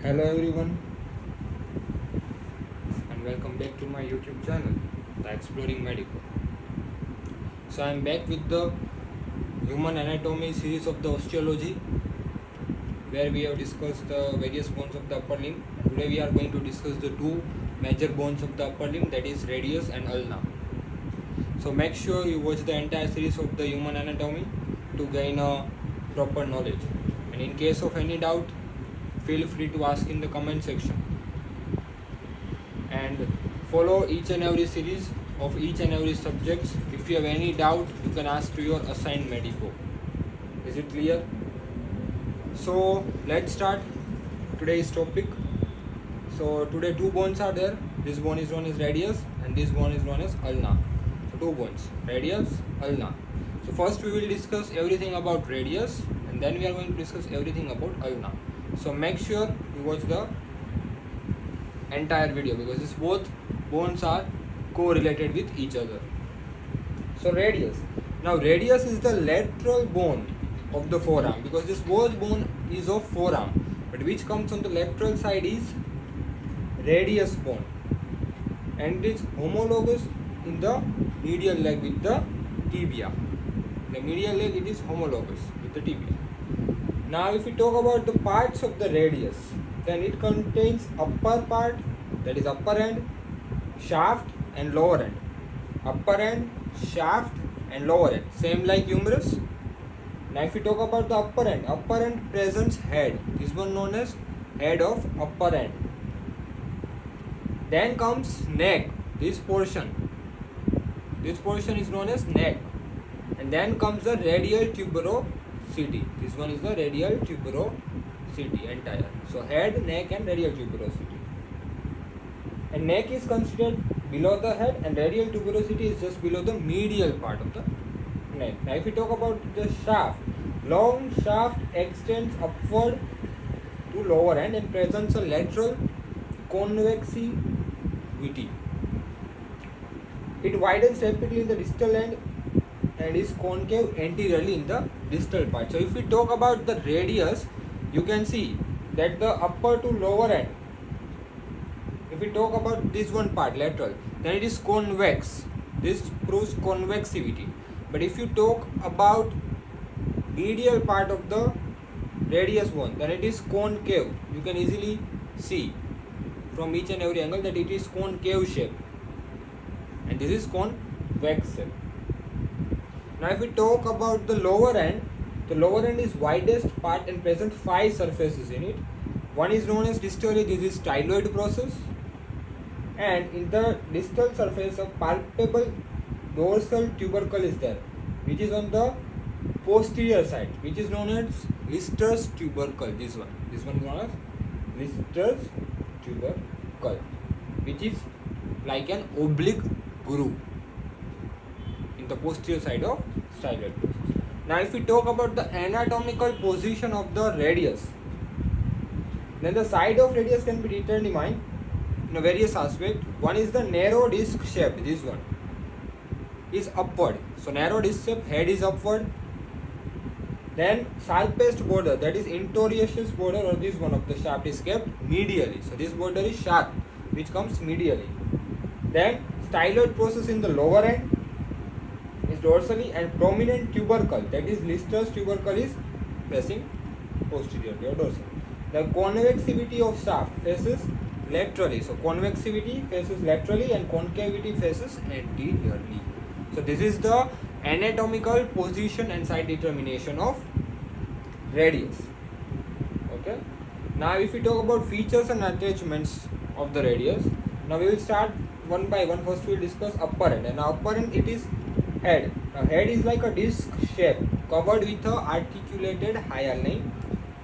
Hello everyone and welcome back to my YouTube channel, The Exploring Medical. So I am back with the Human Anatomy series of the Osteology, where we have discussed the various bones of the upper limb. And today we are going to discuss the two major bones of the upper limb, that is radius and ulna. So make sure you watch the entire series of the Human Anatomy to gain a proper knowledge. And in case of any doubt, feel free to ask in the comment section. And follow each and every series of each and every subjects. If you have any doubt, you can ask to your assigned medico. Is it clear? So let's start today's topic. So today two bones are there. This bone is known as radius and this bone is known as ulna. So two bones, radius, ulna. So first we will discuss everything about radius and then we are going to discuss everything about ulna. So make sure you watch the entire video because these both bones are correlated with each other. So radius. Now radius is the lateral bone of the forearm because this both bone is of forearm, but which comes on the lateral side is radius bone, and it is homologous in the medial leg with the tibia. The medial leg, it is homologous with the tibia. Now if we talk about the parts of the radius, then it contains upper part, that is upper end, shaft and lower end. Upper end, shaft and lower end, same like humerus. Now if we talk about the upper end presents head, this one known as head of upper end. Then comes neck, this portion is known as neck. And then comes the radial tuberosity, this one is the radial tuberosity entire. So head, neck and radial tuberosity. And neck is considered below the head and radial tuberosity is just below the medial part of the neck. Now if we talk about the shaft, long shaft extends upward to lower end and presents a lateral convexity. It widens rapidly in the distal end and is concave anteriorly in the distal part. So if we talk about the radius, you can see that the upper to lower end, if we talk about this one part lateral, then it is convex. This proves convexity. But if you talk about medial part of the radius bone, then it is concave. You can easily see from each and every angle that it is concave shape, and this is convex shape. Now if we talk about the lower end is widest part and present 5 surfaces in it. One is known as distally, this is styloid process, and in the distal surface a palpable dorsal tubercle is there, which is on the posterior side, which is known as Lister's tubercle. This one is known as Lister's tubercle, which is like an oblique groove in the posterior side of styloid process. Now if we talk about the anatomical position of the radius, then the side of radius can be determined in a various aspects. One is the narrow disc shape, this one is upward, so narrow disc shape, head is upward. Then sharpest border, that is interiorous border, or this one of the shaft is kept medially, so this border is sharp which comes medially. Then styloid process in the lower end is dorsally, and prominent tubercle, that is Lister's tubercle, is pressing posteriorly or dorsally. The convexity of shaft faces laterally, so convexity faces laterally and concavity faces anteriorly. So this is the anatomical position and side determination of radius. Okay. Now if we talk about features and attachments of the radius, now we will start one by one. First we will discuss upper end, and upper end it is head. Now head is like a disc shape covered with a articulated hyaline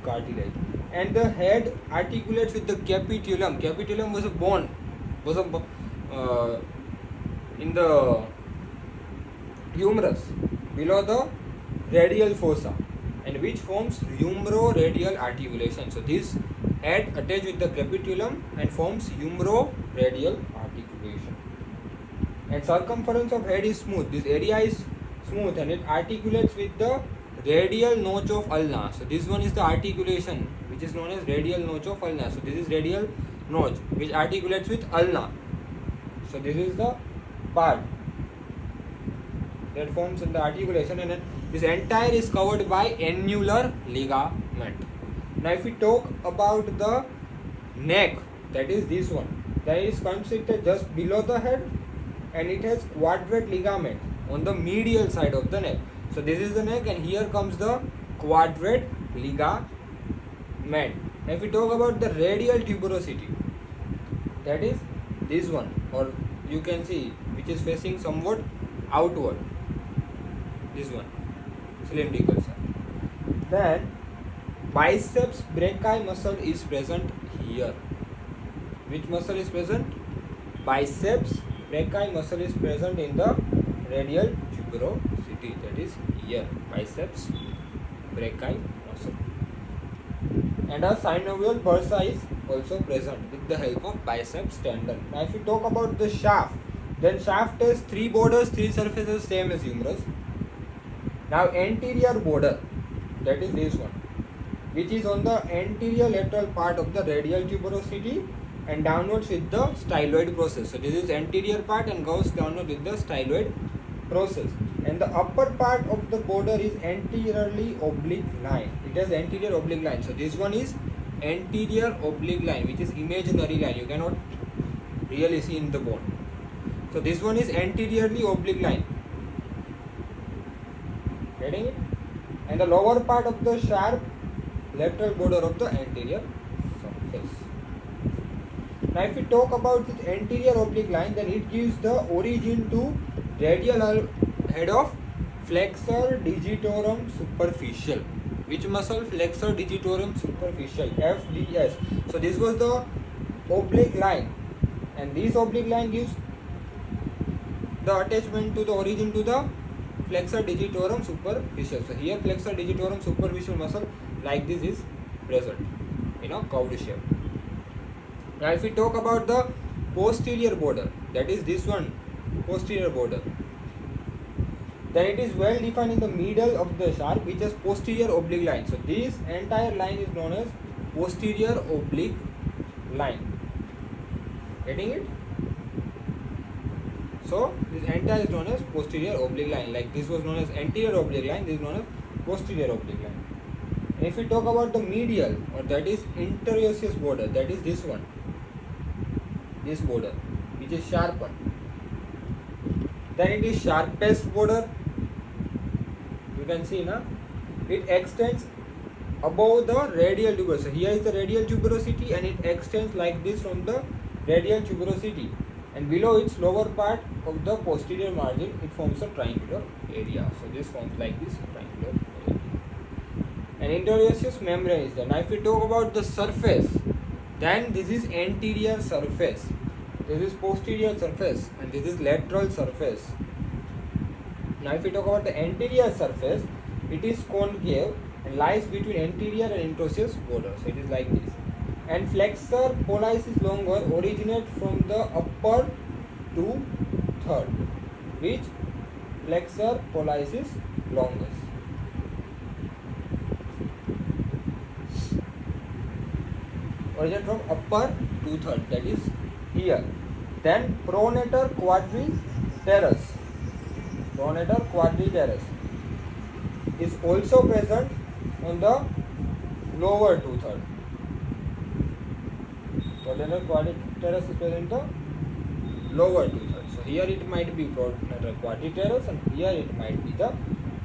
cartilage, and the head articulates with the capitulum. Capitulum was a bone, in the humerus below the radial fossa, and which forms humero-radial articulation. So this head attached with the capitulum and forms humero-radial articulation. And circumference of head is smooth. This area is smooth and it articulates with the radial notch of ulna. So this one is the articulation which which is known as radial notch of ulna. So this is radial notch which articulates with ulna. So this is the part that forms in the articulation, and this entire is covered by annular ligament. Now if we talk about the neck, that is this one, that is constricted just below the head, and it has quadrate ligament on the medial side of the neck. So this is the neck, and here comes the quadrate ligament. Now if we talk about the radial tuberosity, that is this one, or you can see which is facing somewhat outward, this one, cylindrical side. Then biceps brachii muscle is present here. Which muscle is present? Biceps brachii muscle is present in the radial tuberosity, that is here, biceps brachii muscle. And a synovial bursa is also present with the help of biceps tendon. Now if we talk about the shaft, then shaft has three borders, three surfaces, same as humerus. Now anterior border, that is this one, which is on the anterior lateral part of the radial tuberosity and downwards with the styloid process. So this is anterior part and goes downward with the styloid process. And the upper part of the border is anteriorly oblique line. It has anterior oblique line. So this one is anterior oblique line, which is imaginary line. You cannot really see in the bone. So this one is anteriorly oblique line. Getting it? And the lower part of the sharp lateral border of the anterior surface. Now if we talk about this anterior oblique line, then it gives the origin to radial head of flexor digitorum superficial. Which muscle? Flexor digitorum superficial, FDS. So this was the oblique line, and this oblique line gives the attachment to the origin to the flexor digitorum superficial. So here flexor digitorum superficial muscle like this is present in a curved shape. Now if we talk about the posterior border, that is this one, posterior border, then it is well defined in the middle of the shaft, which is posterior oblique line. So this entire line is known as posterior oblique line. Getting it? So this entire is known as posterior oblique line. Like this was known as anterior oblique line, this is known as posterior oblique line. And if we talk about the medial, or that is interosseous border, that is this one, this border, which is sharpened. Then it is sharpest border. You can see now, it extends above the radial tuberosity. So here is the radial tuberosity, and it extends like this from the radial tuberosity, and below its lower part of the posterior margin it forms a triangular area. So this forms like this triangular area. And interosseous membrane is there. Now if we talk about the surface, then this is anterior surface, this is posterior surface, and this is lateral surface. Now if we talk about the anterior surface, it is concave and lies between anterior and interosseous border. So it is like this. And flexor pollicis longus originates from the upper 2/3, which flexor pollicis longus. Originates from upper 2/3, that is here. Then pronator quadriteres. Pronator quadriteres is also present on the lower 2/3. Pronator quadriteres is present in the lower 2/3. So here it might be pronator quadriteres, and here it might be the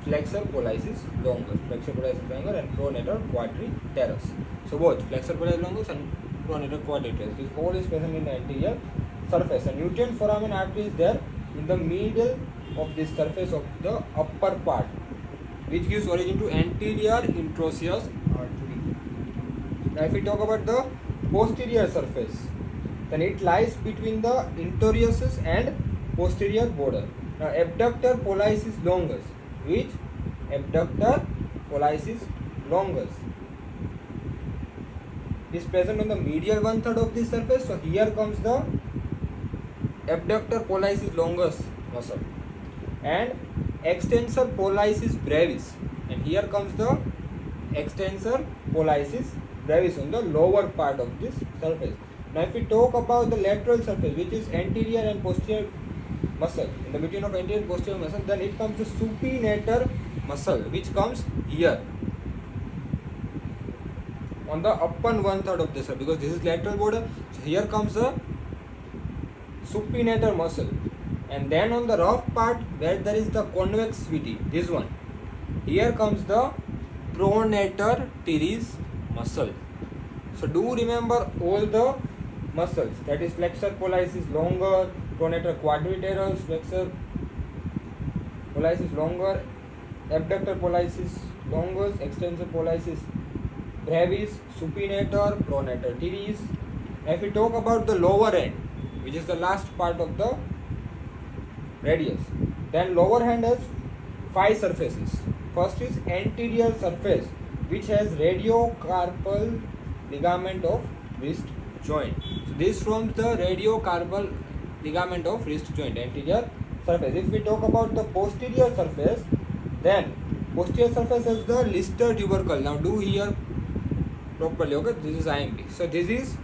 flexor pollicis longus. Flexor pollicis longus and pronator quadriteres. So both flexor pollicis longus and pronator quadriteres. This all is present in the anterior surface. And nutrient foramen artery is there in the middle of this surface of the upper part, which gives origin to anterior interosseous artery. Now if we talk about the posterior surface, then it lies between the interosseous and posterior border. Now abductor pollicis longus, which abductor pollicis longus is present on the medial 1/3 of this surface. So here comes the abductor pollicis longus muscle, and extensor pollicis brevis, and here comes the extensor pollicis brevis on the lower part of this surface. Now if we talk about the lateral surface, which is anterior and posterior muscle, in the between of anterior and posterior muscle, then it comes the supinator muscle, which comes here on the upper 1/3 of the surface, because this is lateral border. So here comes the supinator muscle, and then on the rough part where there is the convexity, this one, here comes the pronator teres muscle. So do remember all the muscles, that is flexor pollicis longus, pronator quadrilaterus, flexor pollicis longus, abductor pollicis longus, extensor pollicis brevis, supinator, pronator teres. If we talk about the lower end, which is the last part of the radius, then lower hand has 5 surfaces. First is anterior surface, which has radiocarpal ligament of wrist joint. So this forms the radiocarpal ligament of wrist joint, anterior surface. If we talk about the posterior surface, then posterior surface has the Lister tubercle. Now do here properly, okay? This is IMP. So this is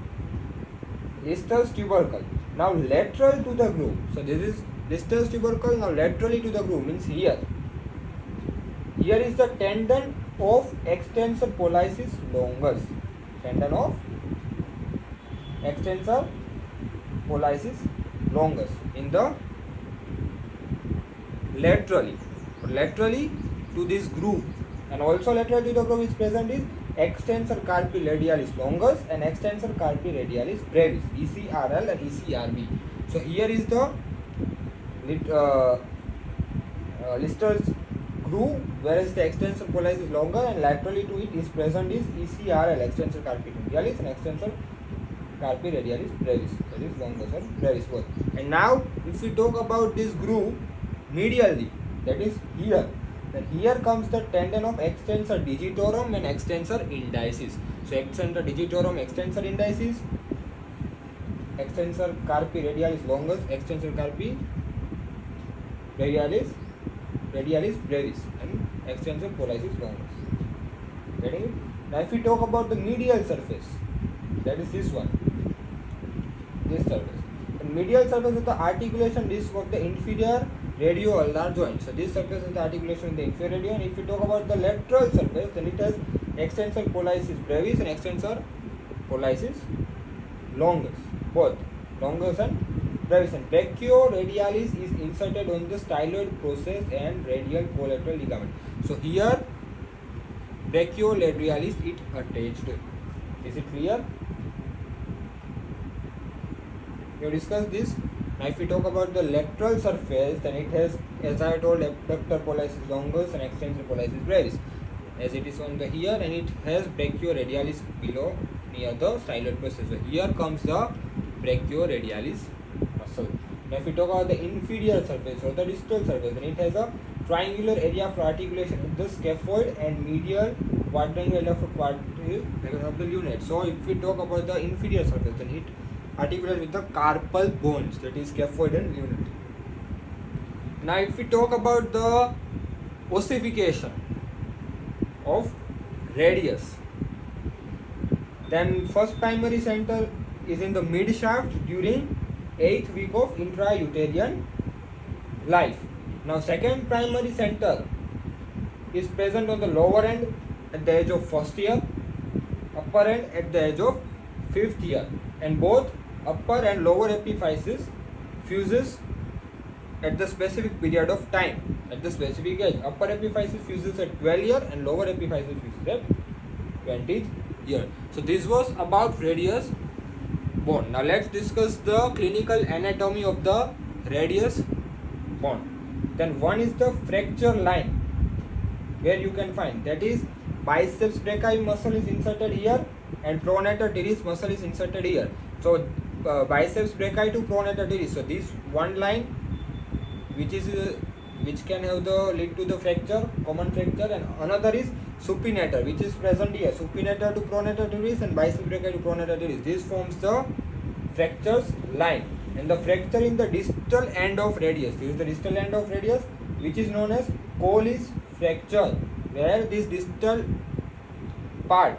Lister's tubercle. Now lateral to the groove. So this is Lister's tubercle. Now laterally to the groove means here. Here is the tendon of extensor pollicis longus. Tendon of extensor pollicis longus in the laterally to this groove, and also lateral to the groove is present is extensor carpi radialis longus and extensor carpi radialis brevis, ECRL and ECRB. So here is the Lister's groove, whereas the extensor pollicis longus, and laterally to it is present is ECRL, extensor carpi radialis, and extensor carpi radialis brevis, that is longus and brevis both. And now if we talk about this groove medially, that is here, then here comes the tendon of extensor digitorum and extensor indicis. So extensor digitorum, extensor indicis, extensor carpi radialis longus, extensor carpi radialis brevis, and extensor pollicis longus. Getting it? Now if we talk about the medial surface, that is this one, this surface. And medial surface is the articulation disc of the inferior radioulnar joint. So this surface is the articulation of the inferior radio. And if we talk about the lateral surface, then it has extensor pollicis brevis and extensor pollicis longus, both longus and brevis. And brachioradialis is inserted on the styloid process and radial collateral ligament. So here brachioradialis it attached. Is it clear? We have discussed this. Now if we talk about the lateral surface, then it has, as I told, abductor pollicis longus and extensor pollicis brevis, as it is on the here, and it has brachioradialis below near the styloid process. So here comes the brachioradialis muscle. Now if we talk about the inferior surface or the distal surface, then it has a triangular area for articulation of the scaphoid and medial quadrangular area for quadrilateral of the lunate. So if we talk about the inferior surface, then it articulates with the carpal bones, that is scaphoid and lunate. Now if we talk about the ossification of radius, then first primary center is in the mid shaft during 8th week of intrauterine life. Now second primary center is present on the lower end at the age of 1st year, upper end at the age of 5th year, and both upper and lower epiphysis fuses at the specific period of time, at the specific age. Upper epiphysis fuses at 12 year and lower epiphysis fuses at 20th year. So this was about radius bone. Now let's discuss the clinical anatomy of the radius bone. Then one is the fracture line, where you can find, that is biceps brachii muscle is inserted here and pronator teres muscle is inserted here. So biceps brachii to pronator teres. So this one line which can have the lead to the fracture, common fracture, and another is supinator, which is present here. Supinator to pronator teres and biceps brachii to pronator teres. This forms the fractures line. And the fracture in the distal end of radius, this is the distal end of radius, which is known as Colles fracture, where this distal part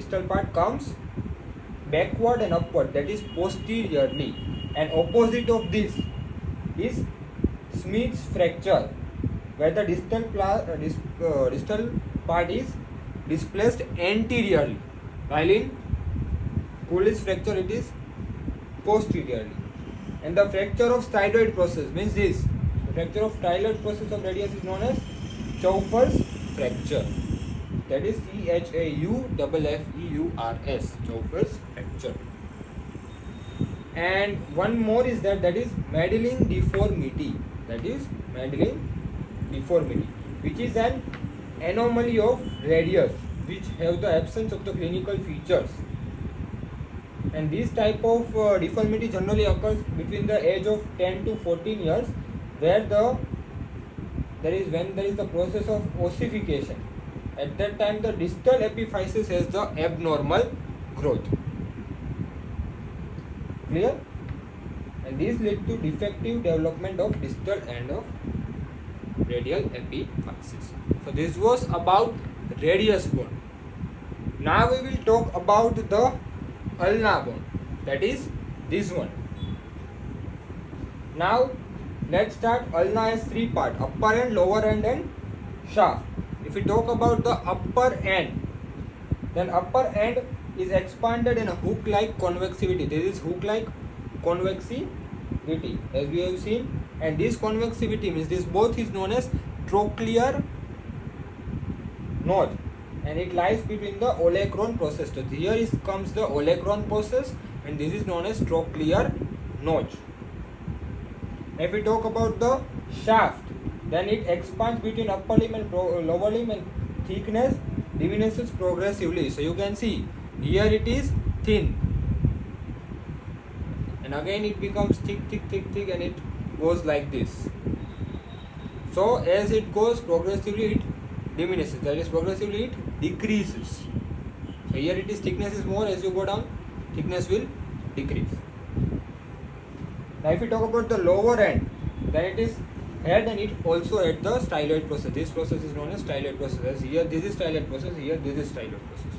distal part comes backward and upward, that is posteriorly, and opposite of this is Smith's fracture, where the distal part is displaced anteriorly, while in Coolidge's fracture it is posteriorly. And the fracture of styloid process means this: the fracture of styloid process of radius is known as Chauffeur's fracture, that is Chauffeur's Chauffeur's fracture. And one more is that is Madelung deformity, which is an anomaly of radius which have the absence of the clinical features. And this type of deformity generally occurs between the age of 10 to 14 years, where there is the process of ossification. At that time, the distal epiphysis has the abnormal growth. Clear? And these lead to defective development of distal and of radial epiphysis. So this was about radius bone. Now we will talk about the ulna bone, that is this one. Now let's start. Ulna has three parts: upper end, lower end and shaft. If we talk about the upper end, then upper end is expanded in a hook-like convexivity. This is hook-like convexivity, as we have seen, and this convexivity means this both is known as trochlear notch, and it lies between the olecranon process. So here comes the olecranon process, and this is known as trochlear notch. If we talk about the shaft, then it expands between upper limb and lower limb, and thickness diminishes progressively. So you can see here it is thin, and again it becomes thick, and it goes like this. So as it goes progressively, it diminishes, that is progressively it decreases. So here it is, thickness is more, as you go down thickness will decrease. Now if we talk about the lower end, then it is head, and it also at the styloid process. This process is known as styloid process. As here this is styloid process, here this is styloid process.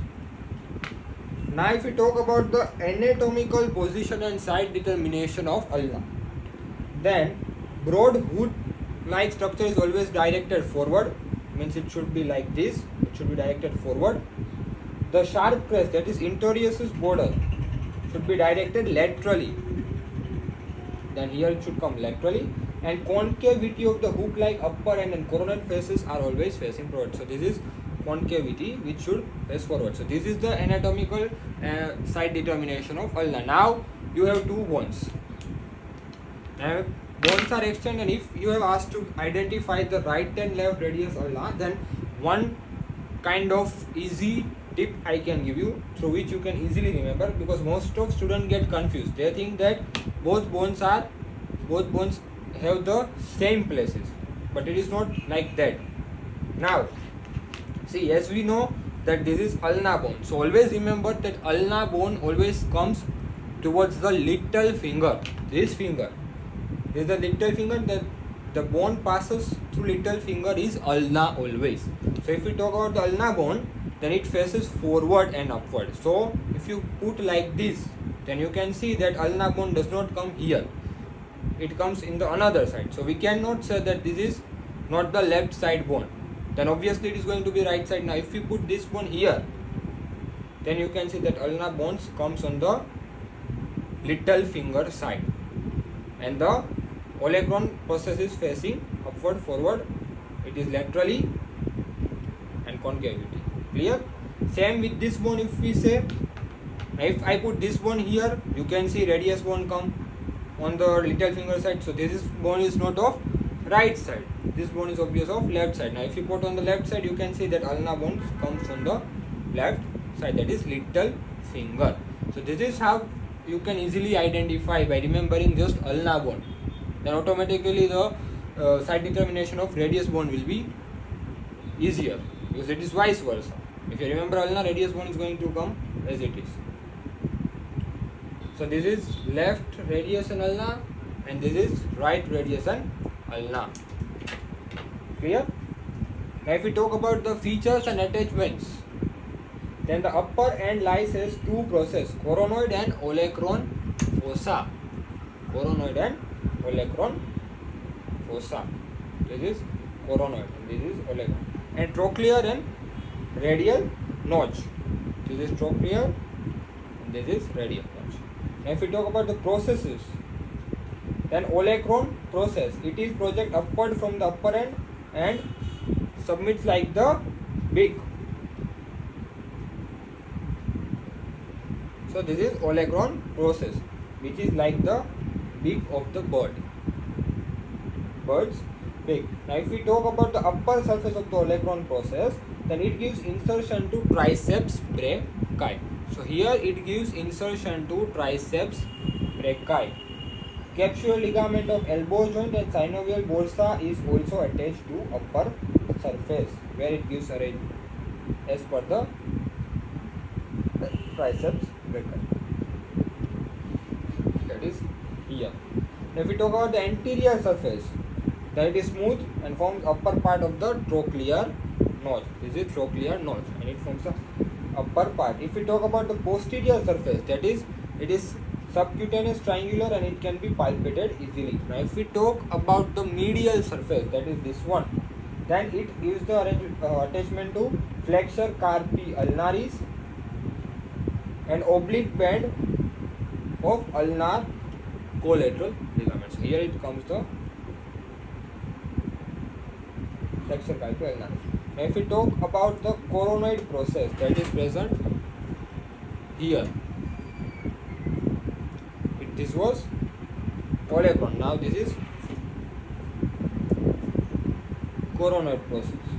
Now if we talk about the anatomical position and side determination of ulna, then broad hood like structure is always directed forward, means it should be like this, it should be directed forward. The sharp crest, that is interior's border, should be directed laterally, then here it should come laterally, and concavity of the hook like upper end and coronal faces are always facing forward. So this is concavity which should face forward. So this is the anatomical side determination of ulna. Now you have two bones. Bones are extended, and if you have asked to identify the right and left radius ulna, then one kind of easy tip I can give you, through which you can easily remember, because most of students get confused. They think that both bones have the same places, but it is not like that. Now see, as we know that this is ulna bone, so always remember that ulna bone always comes towards the little finger. This finger, this is the little finger, that the bone passes through little finger is ulna always. So if we talk about the ulna bone, then it faces forward and upward. So if you put like this, then you can see that ulna bone does not come here, it comes in the another side. So we cannot say that this is not the left side bone, then obviously it is going to be right side. Now if you put this bone here, then you can see that ulna bones comes on the little finger side, and the olecranon process is facing upward, forward, it is laterally and concavity. Clear? Same with this bone. If we say, if I put this bone here, you can see radius bone come on the little finger side. So this bone is not of right side, this bone is obvious of left side. Now if you put on the left side, you can see that ulna bone comes on the left side, that is little finger. So this is how you can easily identify by remembering just ulna bone. Then automatically the side determination of radius bone will be easier, because it is vice versa. If you remember ulna, radius bone is going to come as it is. So this is left radius and ulna, and this is right radius and ulna. Clear? Now if we talk about the features and attachments, Then the upper end lies as two process, coronoid and olecron fossa. Coronoid and olecron fossa. This is coronoid and this is olecron. And trochlear and radial notch. This is trochlear and this is radial notch. Now if we talk about the processes, then olecron process, it is project upward from the upper end and submits like the beak. So this is olecron process, which is like the beak of the bird's beak. Now if we talk about the upper surface of the olecron process, then it gives insertion to triceps brachii. So here it gives insertion to triceps brachii. Capsular ligament of elbow joint and synovial bursa is also attached to upper surface, where it gives arrangement as per the triceps brachii. That is here. Now if we talk about the anterior surface, then it is smooth and forms upper part of the trochlear notch. This is trochlear notch and it forms the upper part. If we talk about the posterior surface, that is, it is subcutaneous triangular and it can be palpated easily. Now if we talk about the medial surface, that is this one, then it gives the attachment to flexor carpi ulnaris and oblique band of ulnar collateral ligaments. Here it comes the flexor carpi ulnaris. Now if we talk about the coronoid process, that is present here. This was olecron. Now this is coronoid process.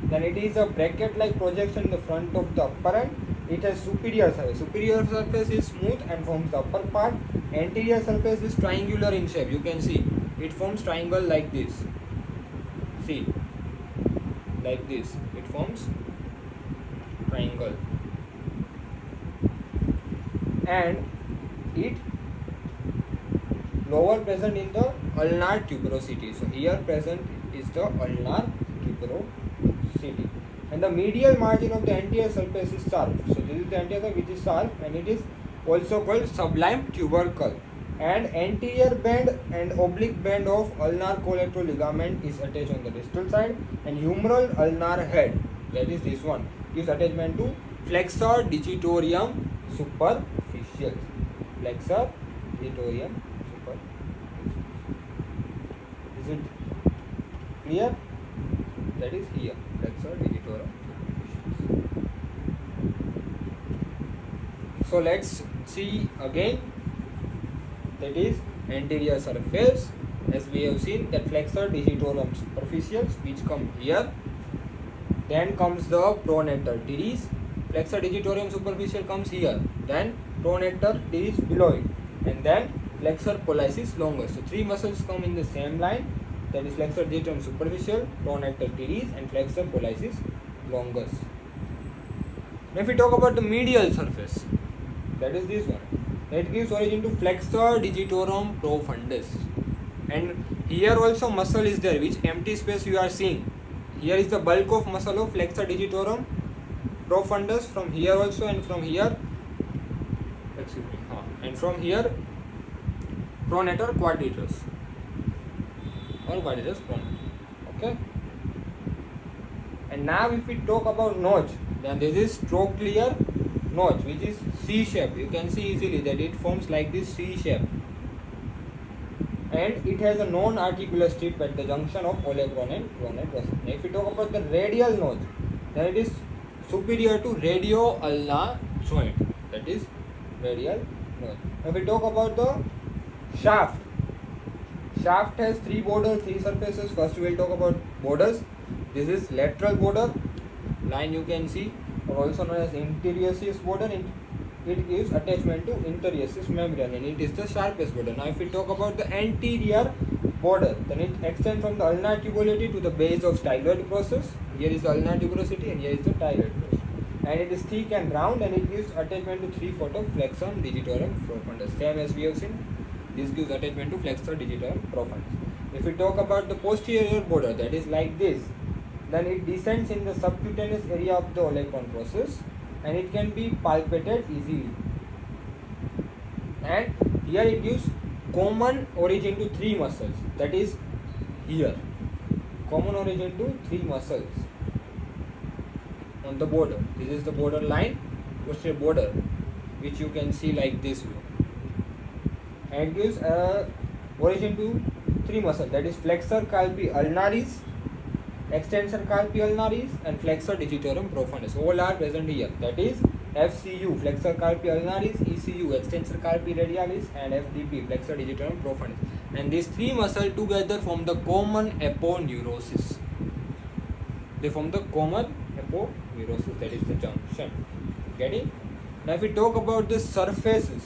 Then it is a bracket-like projection in the front of the upper end. It has superior surface. Superior surface is smooth and forms the upper part. Anterior surface is triangular in shape. You can see it forms triangle like this. See, like this. It forms triangle, and it lower present in the ulnar tuberosity. So here present is the ulnar tuberosity. And the medial margin of the anterior surface is sharp. So this is the anterior surface which is sharp and it is also called sublime tubercle. And anterior band and oblique band of ulnar collateral ligament is attached on the distal side, and humeral ulnar head, that is this one, is attachment to flexor digitorum superficial. Flexor digitorum. Is it clear? That is here, flexor digitorum superficial. So let's see again. That is anterior surface, as we have seen that flexor digitorum superficial, which come here. Then comes the pronator teres. Flexor digitorum superficial comes here. Then pronator teres below it, and then flexor pollicis longus. So three muscles come in the same line. That is flexor digitorum superficial, pronator teres, and flexor pollicis longus. Now if we talk about the medial surface, that is this one. It gives origin to flexor digitorum profundus. And here also muscle is there, which empty space you are seeing. Here is the bulk of muscle of flexor digitorum profundus, from here also, and from here, excuse me, and from here pronator quadratus or quadratus pronator. Okay. And now if we talk about notch, then this is trochlear notch, which is C shape. You can see easily that it forms like this C shape, and it has a non-articular strip at the junction of olecron and pronator process. Now if we talk about the radial notch, then it is superior to radio-ulnar joint. That is radial notch. Now if we talk about the shaft, shaft has three borders, three surfaces. First we will talk about borders. This is lateral border line, you can see, or also known as interosseous border. It gives attachment to interosseous membrane, and it is the sharpest border. Now if we talk about the anterior border, then it extends from the ulnar tuberosity to the base of styloid process. Here is the ulnar tuberosity and here is the styloid process, and it is thick and round, and it gives attachment to 3/4 of flexor digitorum profundus. Same as we have seen, this gives attachment to flexor digitorum profundus. If we talk about the posterior border, that is like this, then it descends in the subcutaneous area of the olecron process, and it can be palpated easily. And here it gives common origin to three muscles, that is here common origin to three muscles on the border. This is the border line, posterior border, which you can see like this way, and it gives origin to three muscles, that is flexor carpi ulnaris, extensor carpi ulnaris, and flexor digitorum profundus. All are present here, that is FCU, flexor carpi ulnaris, ECU, extensor carpi radialis, and FDP, flexor digitorum profundus. And these three muscles together form the common aponeurosis. They form the common aponeurosis, that is the junction. Getting? Now if we talk about the surfaces,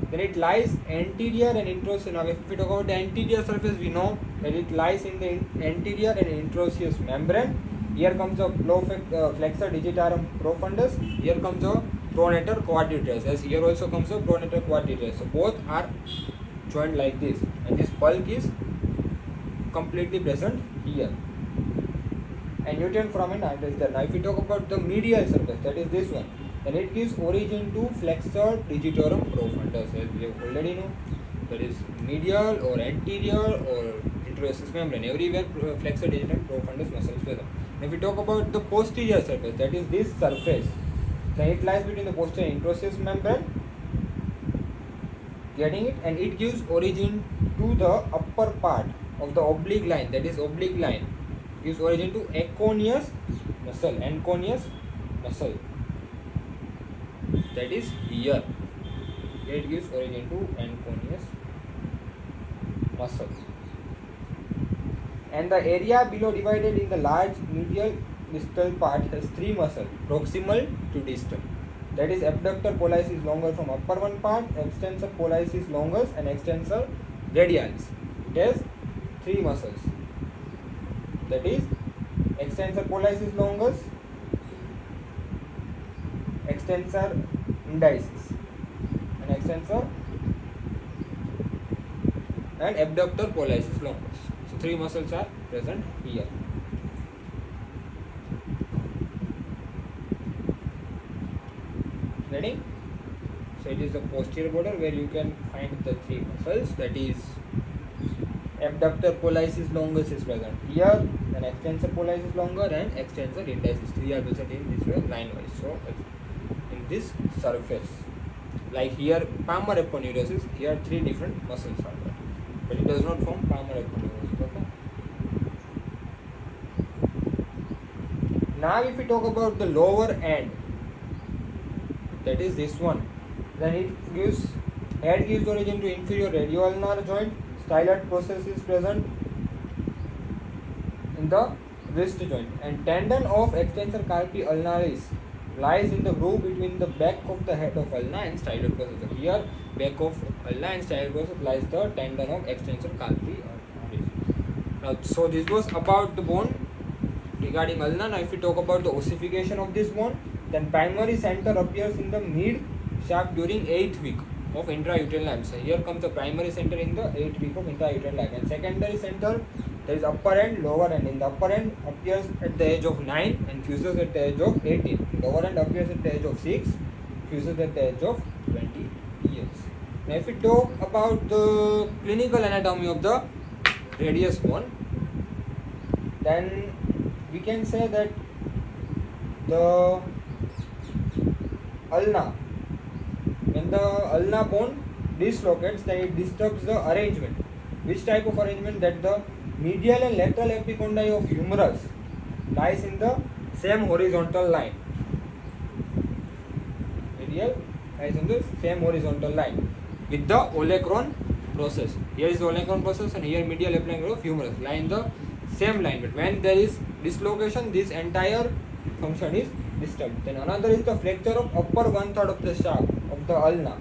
then it lies anterior and introsseous. Now if we talk about the anterior surface, we know that it lies in the anterior and introsseous membrane. Here comes the flexor digitorum profundus. Here comes the pronator quadrilaterus. As here also comes the pronator quadrilaterus. So both are joined like this, and this bulk is completely present here. And Newton foramen artery is there. Now if we talk about the medial surface, that is this one, then it gives origin to flexor digitorum profundus, as we have already know. That is medial or anterior or introsseous membrane. Everywhere flexor digitorum profundus muscles present. If we talk about the posterior surface, that is this surface, then it lies between the posterior and introsseous membrane. Getting it? And it gives origin to the upper part of the oblique line, that is oblique line, gives origin to aconius muscle, anconius muscle, that is here. Here it gives origin to anconius muscle. And the area below divided in the large medial distal part has three muscles, proximal to distal. That is abductor pollicis longus from upper one part, extensor pollicis longus, and extensor radialis. It has three muscles. That is extensor pollicis longus, extensor indicis, and extensor and abductor pollicis longus. So three muscles are present here. Ready? So it is the posterior border where you can find the three muscles, that is abductor pollicis longus is present here, then extensor pollicis longus and extensor indicis. Three are present in this way line wise. So in this surface, like here palmar aponeurosis, here three different muscles are there, but it does not form palmar aponeurosis. Okay. Now if we talk about the lower end, that is this one, then it gives head gives origin to inferior radioulnar joint. Styloid process is present in the wrist joint, and tendon of extensor carpi ulnaris lies in the groove between the back of the head of ulna and styloid process. So here back of ulna and styloid process lies the tendon of extensor carpi ulnaris. Now so this was about the bone regarding ulna. Now if we talk about the ossification of this bone, then primary center appears in the mid shaft during 8th week of intrauterine life. So here comes the primary center in the 8th week of intrauterine life, and secondary center, there is upper end, lower end. In the upper end appears at the age of 9 and fuses at the age of 18. Lower end appears at the age of 6, fuses at the age of 20 years. Now if we talk about the clinical anatomy of the radius bone, then we can say that the ulna, when the ulna bone dislocates, then it disturbs the arrangement. Which type of arrangement? That the medial and lateral epicondyli of humerus lies in the same horizontal line. Medial lies in the same horizontal line with the olecranon process. Here is the olecranon process, and here medial epicondyli of humerus lie in the same line. But when there is dislocation, this entire function is disturbed. Then another is the fracture of upper one third of the shaft of the ulna,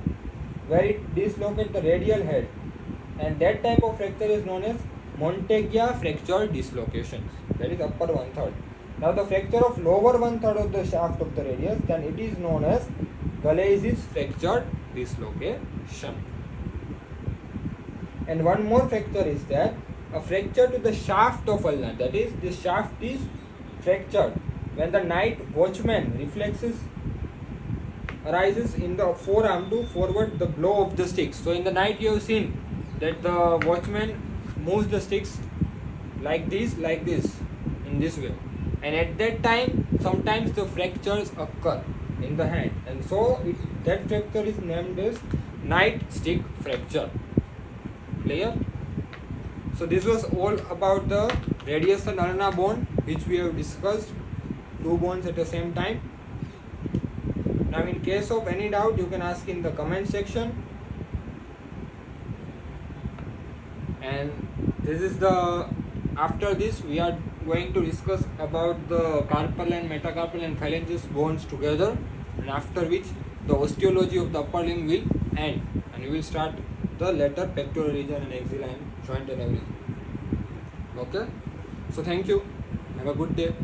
where it dislocates the radial head, and that type of fracture is known as Monteggia fracture dislocations. That is upper one third. Now the fracture of lower one third of the shaft of the radius, then it is known as Galeazzi's fracture dislocation. And one more fracture is that a fracture to the shaft of ulna, that is, this shaft is fractured when the night watchman reflexes arises in the forearm to forward the blow of the sticks. So in the night you have seen that the watchman moves the sticks like this, in this way, and at that time sometimes the fractures occur in the hand, and so that fracture is named as night stick fracture. Clear? So this was all about the radius and ulna bone, which we have discussed, two bones at the same time. Now in case of any doubt, you can ask in the comment section. And this is the, after this we are going to discuss about the carpal and metacarpal and phalanges bones together, and after which the osteology of the upper limb will end, and we will start the later pectoral region and axilla and joint and everything. Okay, so thank you, have a good day.